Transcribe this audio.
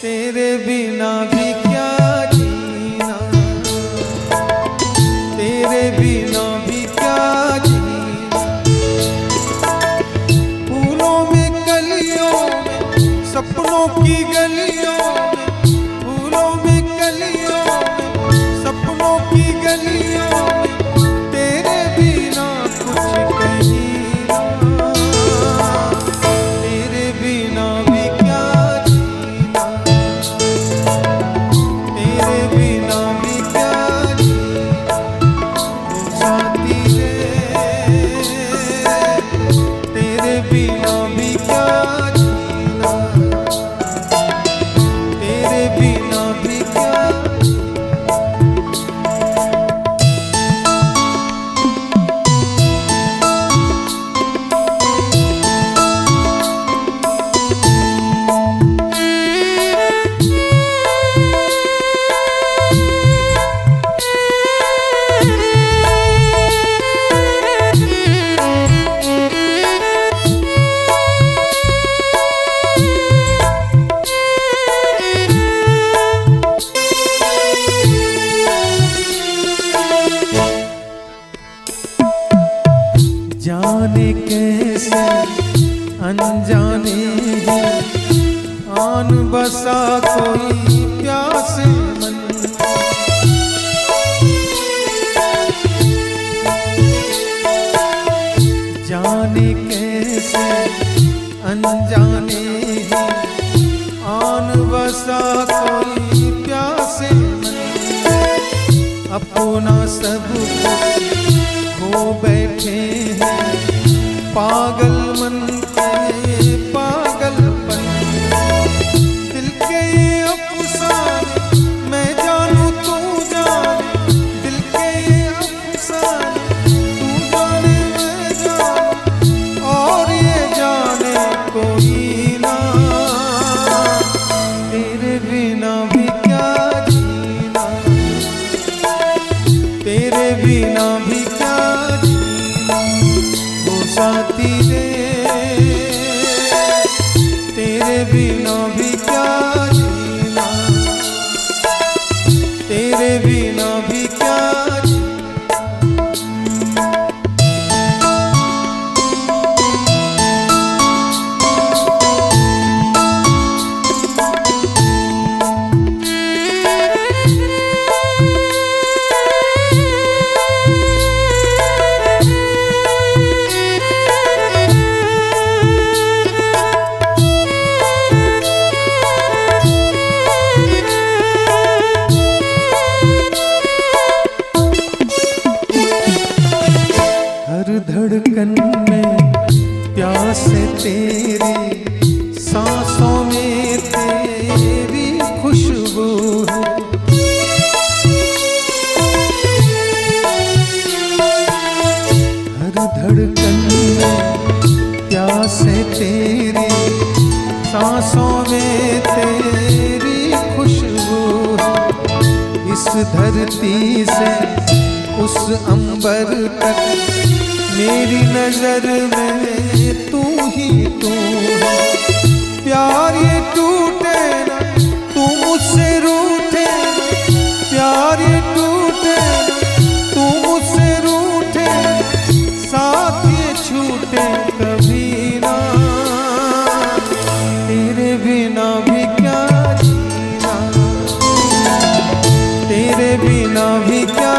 तेरे बिना भी क्या जीना, तेरे बिना भी क्या जीना। फूलों में कलियों में सपनों की गलियों में, फूलों में कलियों में सपनों की गलियों में, तेरे बिना कुछ कहीं ना, तेरे बिना भी क्या जीना, तेरे बिना भी क्या जीना। ओ साथी रे, तेरे बिना भी क्या जीना, तेरे बिना भी क्या। जाने कैसे अनजाने ही आन बसा कोई प्यासे मन, जाने कैसे अनजाने ही आन बसा कोई प्यासे मन। अपना सब खो बैठे हैं पागल मन के पागलपन, दिल के ये अफसाने मैं जानूं तू जाने, दिल के ये अफसाने तू जाने मैं जानूं, और ये जाने कोई ना, तेरे बिना भी क्या जीना, तेरे बिना भी क्या जीना। ओ साथी रे, तेरे बिना भी क्या जीना, तेरे बिना भी क्या जीना। धड़कन में प्यास है तेरी, सांसों में तेरी खुशबू है। हर धड़कन में प्यास है तेरी, सांसों में तेरी खुशबू है। इस धरती से उस अंबर तक मेरी नजर में तू ही तू है। प्यार ये टूटे ना, तू मुझसे रूठे ना, प्यार ये टूटे ना, तू मुझसे रूठे ना, साथ ये छूटे कभी ना, तेरे बिना भी क्या जीना, तेरे बिना भी क्या